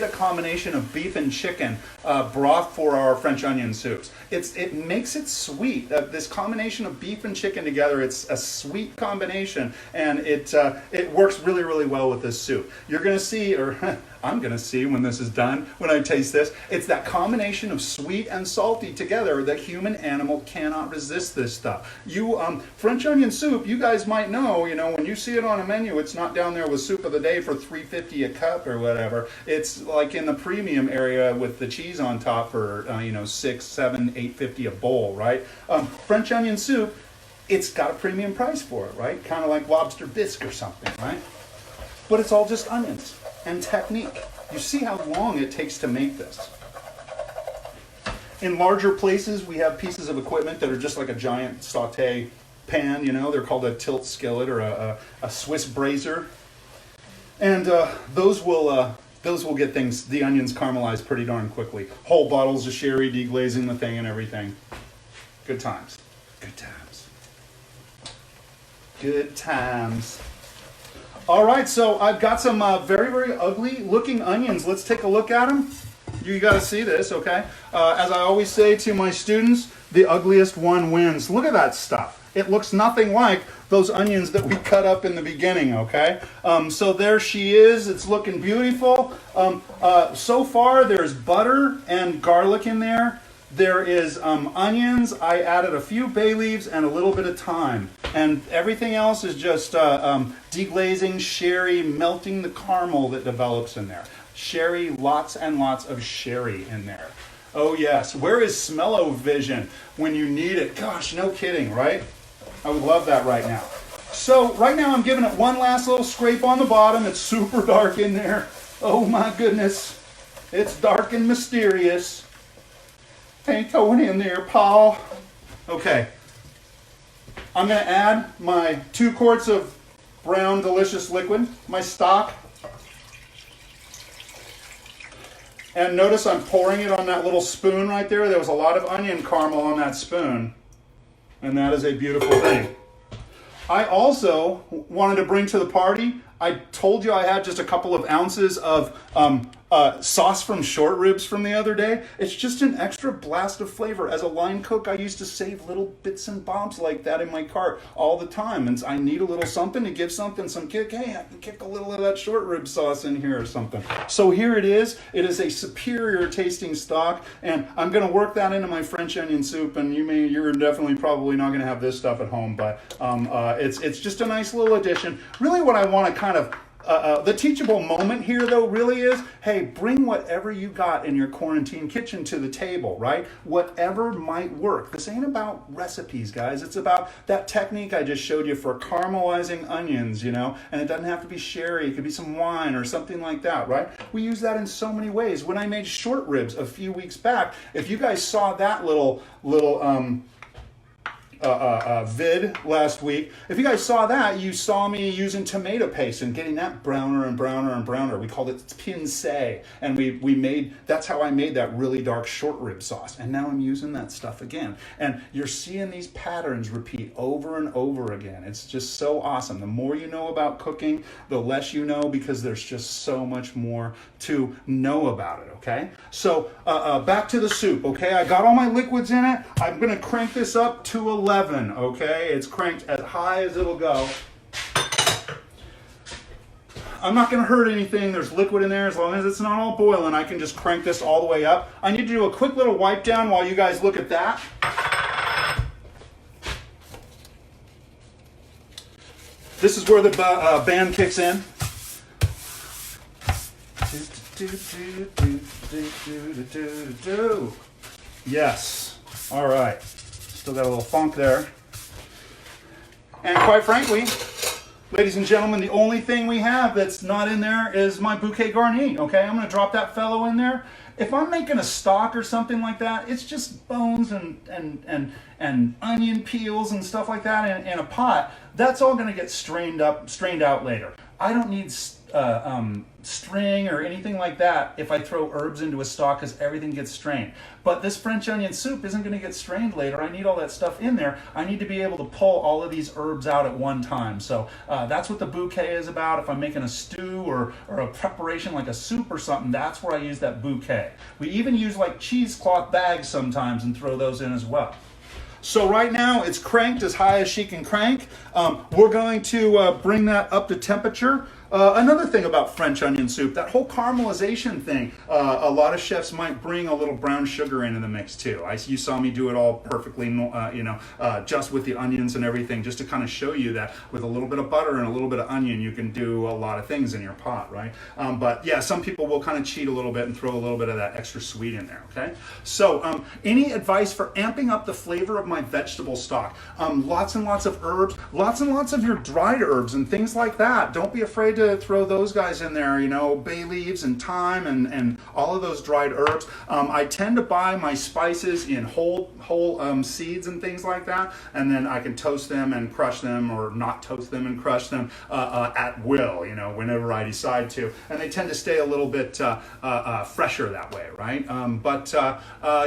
a combination of beef and chicken broth for our French onion soups. It makes it sweet. This combination of beef and chicken together, it's a sweet combination, and it works really, really well with this soup. You're going to see, or I'm going to see when this is done, when I taste this, it's that combination of sweet and salty together that human animal cannot resist this stuff. French onion soup, you guys might know, when you see it on a menu, it's not down there with soup of the day for $3.50 a cup or whatever. It's like in the premium area with the cheese on top for $6, $7, $8.50 a bowl, right? French onion soup, it's got a premium price for it, right? Kind of like lobster bisque or something, right? But it's all just onions and technique. You see how long it takes to make this. In larger places, we have pieces of equipment that are just like a giant saute pan, they're called a tilt skillet or a Swiss brazier. And those will get the onions caramelized pretty darn quickly. Whole bottles of sherry, deglazing the thing and everything. Good times. Good times. Good times. All right, so I've got some very, very ugly looking onions. Let's take a look at them. You got to see this, okay? As I always say to my students, the ugliest one wins. Look at that stuff. It looks nothing like those onions that we cut up in the beginning, okay? So there she is. It's looking beautiful. So far, there's butter and garlic in there. There is onions. I added a few bay leaves and a little bit of thyme. And everything else is just deglazing, sherry, melting the caramel that develops in there. Sherry, lots and lots of sherry in there. Oh yes, where is smell-o-vision when you need it? Gosh, no kidding, right? I would love that right now. So right now I'm giving it one last little scrape on the bottom. It's super dark in there. Oh my goodness. It's dark and mysterious. Ain't going in there, Paul. Okay. I'm going to add my 2 quarts of brown delicious liquid, my stock. And notice I'm pouring it on that little spoon right there. There was a lot of onion caramel on that spoon. And that is a beautiful thing. I also wanted to bring to the party, I told you I had just a couple of ounces of sauce from short ribs from the other day. It's just an extra blast of flavor. As a line cook, I used to save little bits and bobs like that in my cart all the time. And I need a little something to give something some kick. Hey, I can kick a little of that short rib sauce in here or something. So here it is. It is a superior tasting stock. And I'm going to work that into my French onion soup. And you're definitely probably not going to have this stuff at home. But it's just a nice little addition. Really what I want to kind of the teachable moment here, though, really is, hey, bring whatever you got in your quarantine kitchen to the table, right? Whatever might work. This ain't about recipes, guys. It's about that technique I just showed you for caramelizing onions, and it doesn't have to be sherry. It could be some wine or something like that, right? We use that in so many ways. When I made short ribs a few weeks back, if you guys saw that little vid last week. If you guys saw that, you saw me using tomato paste and getting that browner and browner and browner. We called it pincé, and that's how I made that really dark short rib sauce. And now I'm using that stuff again. And you're seeing these patterns repeat over and over again. It's just so awesome. The more you know about cooking, the less you know, because there's just so much more to know about it, okay? So back to the soup, okay? I got all my liquids in it. I'm gonna crank this up to 11, okay? It's cranked as high as it'll go. I'm not gonna hurt anything. There's liquid in there. As long as it's not all boiling, I can just crank this all the way up. I need to do a quick little wipe down while you guys look at that. This is where the band kicks in. Yes. All right. Still got a little funk there. And quite frankly, ladies and gentlemen, the only thing we have that's not in there is my bouquet garni. Okay, I'm going to drop that fellow in there. If I'm making a stock or something like that, it's just bones and onion peels and stuff like that in a pot. That's all going to get strained out later. I don't need string or anything like that if I throw herbs into a stock, because everything gets strained. But this French onion soup isn't going to get strained later. I need all that stuff in there. I need to be able to pull all of these herbs out at one time. So that's what the bouquet is about. If I'm making a stew or a preparation like a soup or something, that's where I use that bouquet. We even use like cheesecloth bags sometimes and throw those in as well. So right now it's cranked as high as she can crank. We're going to bring that up to temperature. Another thing about French onion soup, that whole caramelization thing, a lot of chefs might bring a little brown sugar into the mix too. You saw me do it all perfectly, just with the onions and everything, just to kind of show you that with a little bit of butter and a little bit of onion, you can do a lot of things in your pot, right? But yeah, some people will kind of cheat a little bit and throw a little bit of that extra sweet in there, okay? So any advice for amping up the flavor of my vegetable stock? Lots and lots of herbs, lots and lots of your dried herbs and things like that. Don't be afraid to throw those guys in there, bay leaves and thyme and all of those dried herbs. I tend to buy my spices in whole seeds and things like that, and then I can toast them and crush them, or not toast them and crush them at will, whenever I decide to. And they tend to stay a little bit fresher that way, right?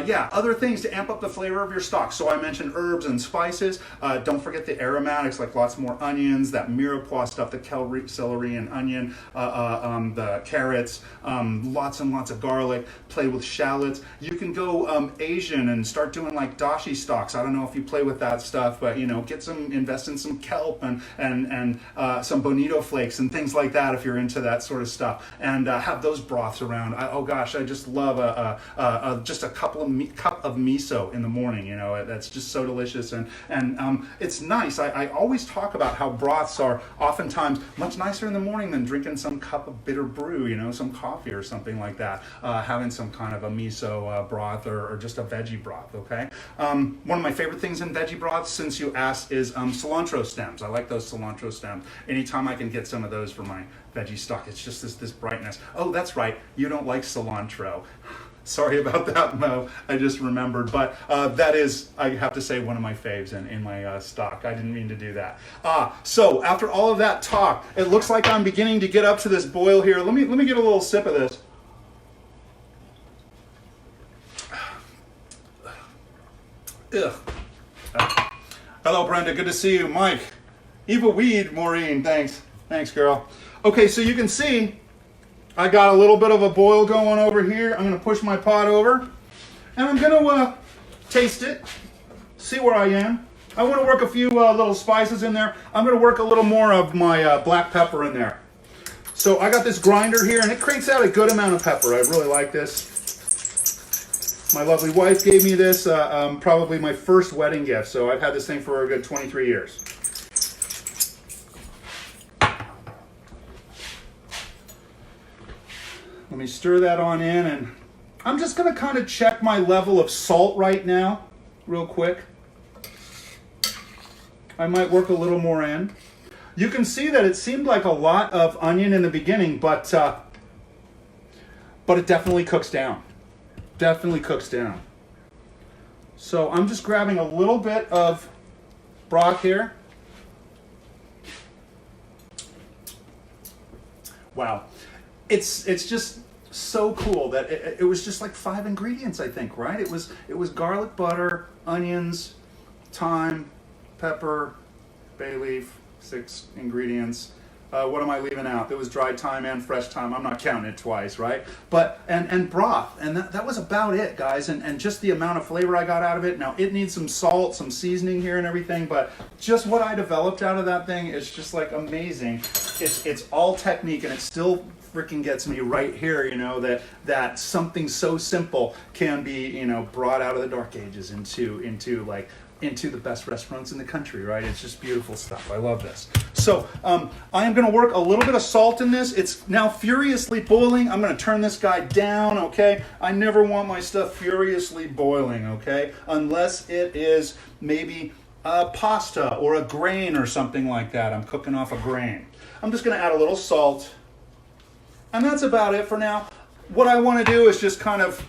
Yeah, other things to amp up the flavor of your stock. So I mentioned herbs and spices. Don't forget the aromatics, like lots more onions, that mirepoix stuff, the celery and onion, the carrots, lots and lots of garlic. Play with shallots. You can go Asian and start doing like dashi stocks. I don't know if you play with that stuff, but invest in some kelp and some bonito flakes and things like that if you're into that sort of stuff, and have those broths around. I just love just a cup of miso in the morning. That's just so delicious, and it's nice. I always talk about how broths are oftentimes much nicer in the morning than drinking some cup of bitter brew, some coffee or something like that. Having some kind of a miso broth or just a veggie broth, okay? One of my favorite things in veggie broths, since you asked, is cilantro stems. I like those cilantro stems. Anytime I can get some of those for my veggie stock, it's just this brightness. Oh, that's right, you don't like cilantro. Sorry about that, Mo. I just remembered. But that is, I have to say, one of my faves in my stock. I didn't mean to do that. So after all of that talk, it looks like I'm beginning to get up to this boil here. Let me get a little sip of this. Ugh. Hello, Brenda. Good to see you. Mike. Eva Weed, Maureen. Thanks. Thanks, girl. Okay, so you can see I got a little bit of a boil going over here. I'm going to push my pot over, and I'm going to taste it, see where I am. I want to work a few little spices in there. I'm going to work a little more of my black pepper in there. So I got this grinder here, and it cranks out a good amount of pepper. I really like this. My lovely wife gave me this, probably my first wedding gift, so I've had this thing for a good 23 years. Let me stir that on in, and I'm just going to kind of check my level of salt right now, real quick. I might work a little more in. You can see that it seemed like a lot of onion in the beginning, but it definitely cooks down. Definitely cooks down. So I'm just grabbing a little bit of broth here. Wow. It's just so cool that it was just like 5 ingredients, I think, right? It was garlic butter, onions, thyme, pepper, bay leaf, 6 ingredients. What am I leaving out? There was dried thyme and fresh thyme. I'm not counting it twice, right? But and broth, and that was about it, guys. And just the amount of flavor I got out of it. Now it needs some salt, some seasoning here, and everything. But just what I developed out of that thing is just like amazing. It's all technique, and it still freaking gets me right here. That something so simple can be brought out of the dark ages into the best restaurants in the country, right? It's just beautiful stuff. I love this. So I am going to work a little bit of salt in this. It's now furiously boiling. I'm going to turn this guy down, okay? I never want my stuff furiously boiling, okay? Unless it is maybe a pasta or a grain or something like that. I'm cooking off a grain. I'm just going to add a little salt. And that's about it for now. What I want to do is just kind of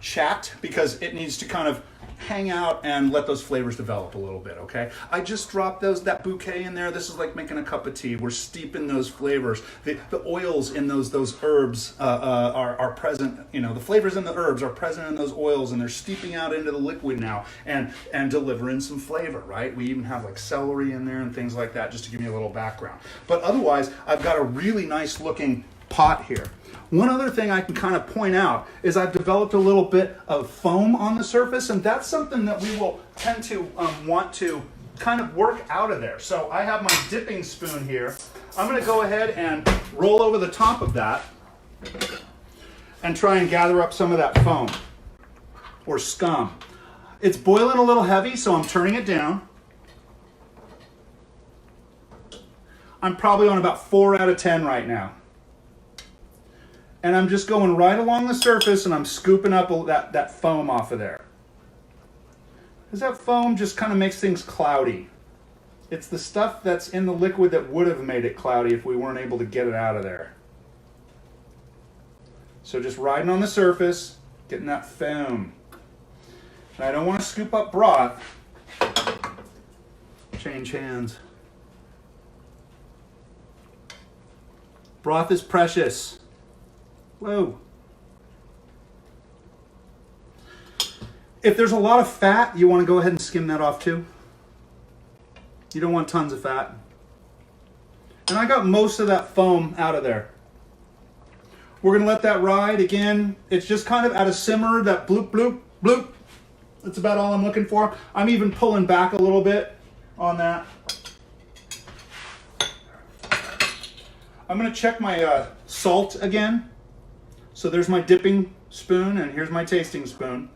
chat, because it needs to kind of hang out and let those flavors develop a little bit, okay? I just dropped that bouquet in there. This is like making a cup of tea. We're steeping those flavors. The oils in those herbs are present, you know, the flavors in the herbs are present in those oils, and they're steeping out into the liquid now and delivering some flavor, right? We even have like celery in there and things like that, just to give you a little background. But otherwise, I've got a really nice looking pot here. One other thing I can kind of point out is I've developed a little bit of foam on the surface, and that's something that we will tend to want to kind of work out of there. So I have my dipping spoon here. I'm going to go ahead and roll over the top of that and try and gather up some of that foam or scum. It's boiling a little heavy, so I'm turning it down. I'm probably on about 4 out of 10 right now. And I'm just going right along the surface, and I'm scooping up that foam off of there. Because that foam just kind of makes things cloudy. It's the stuff that's in the liquid that would have made it cloudy if we weren't able to get it out of there. So just riding on the surface, getting that foam. And I don't want to scoop up broth. Change hands. Broth is precious. Whoa. If there's a lot of fat, you want to go ahead and skim that off too. You don't want tons of fat. And I got most of that foam out of there. We're going to let that ride. Again, it's just kind of at a simmer, that bloop, bloop, bloop. That's about all I'm looking for. I'm even pulling back a little bit on that. I'm going to check my salt again. So there's my dipping spoon, and here's my tasting spoon.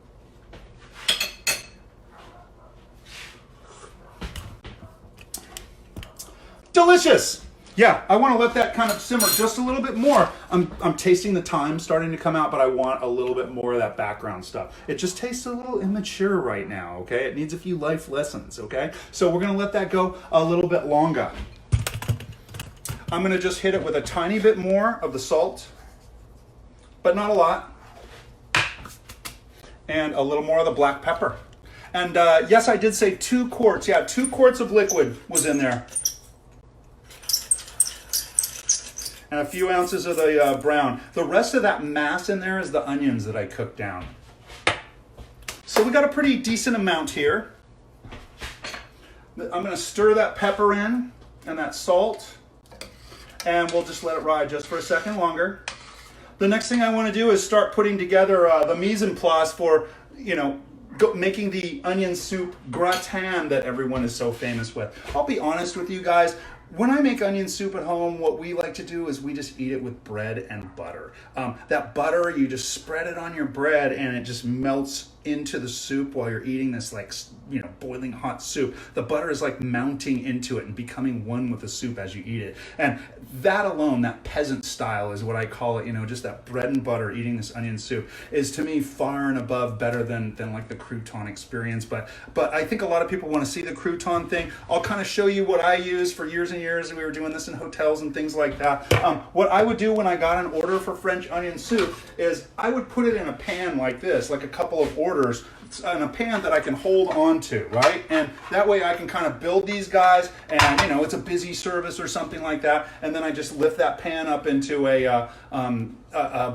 Delicious! Yeah, I want to let that kind of simmer just a little bit more. I'm tasting the thyme starting to come out, but I want a little bit more of that background stuff. It just tastes a little immature right now, okay? It needs a few life lessons, okay? So we're going to let that go a little bit longer. I'm going to just hit it with a tiny bit more of the salt, but not a lot, and a little more of the black pepper. And yes, I did say 2 quarts. Yeah, 2 quarts of liquid was in there. And a few ounces of the brown. The rest of that mass in there is the onions that I cooked down. So we got a pretty decent amount here. I'm going to stir that pepper in and that salt, and we'll just let it ride just for a second longer. The next thing I want to do is start putting together the mise en place for, you know, making the onion soup gratin that everyone is so famous with. I'll be honest with you guys. When I make onion soup at home, what we like to do is we just eat it with bread and butter. That butter, you just spread it on your bread, and it just melts into the soup while you're eating this, like, you know, boiling hot soup. The butter is like mounting into it and becoming one with the soup as you eat it. And that alone, that peasant style is what I call it, you know, just that bread and butter eating this onion soup is to me far and above better than like the crouton experience. But I think a lot of people want to see the crouton thing. I'll kind of show you what I use for years and years. We were doing this in hotels and things like that. What I would do when I got an order for French onion soup is I would put it in a pan like this, like a couple of orders in a pan that I can hold on to, right? And that way I can kind of build these guys, and you know, it's a busy service or something like that, and then I just lift that pan up into a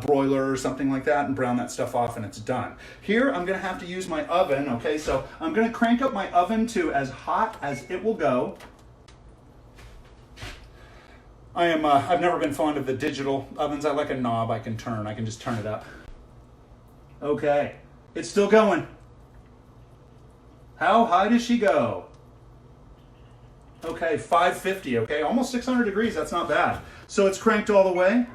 broiler or something like that and brown that stuff off, and it's done. Here I'm going to have to use my oven, okay? So I'm going to crank up my oven to as hot as it will go. I've never been fond of the digital ovens. I like a knob I can turn. I can just turn it up. Okay. It's still going. How high does she go? Okay, 550, okay? Almost 600 degrees, that's not bad. So it's cranked all the way.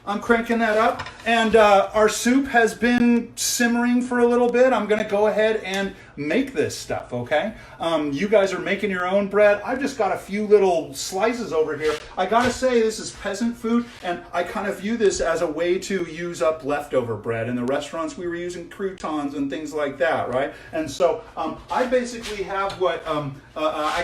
I'm cranking that up, and our soup has been simmering for a little bit. I'm gonna go ahead and make this stuff, okay? You guys are making your own bread. I've just got a few little slices over here. I gotta say, this is peasant food, and I kind of view this as a way to use up leftover bread. In the restaurants, we were using croutons and things like that, right? And so I basically have what I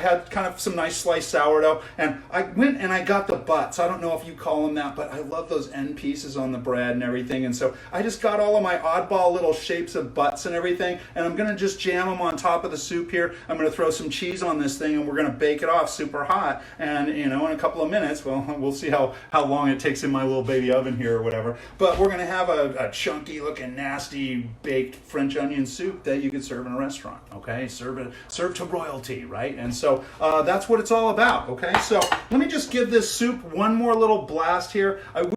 had kind of some nice sliced sourdough, and I went and I got the butts. I don't know if you call them that, but I love those end pieces on the bread and everything. And so I just got all of my oddball little shapes of butts and everything, and I'm gonna just jam them on top of the soup here. I'm gonna throw some cheese on this thing, and we're gonna bake it off super hot. And you know, in a couple of minutes, well, we'll see how long it takes in my little baby oven here or whatever. But we're gonna have a chunky looking, nasty baked French onion soup that you could serve in a restaurant. Okay, serve to royalty, right? And so that's what it's all about. Okay, so let me just give this soup one more little blast here.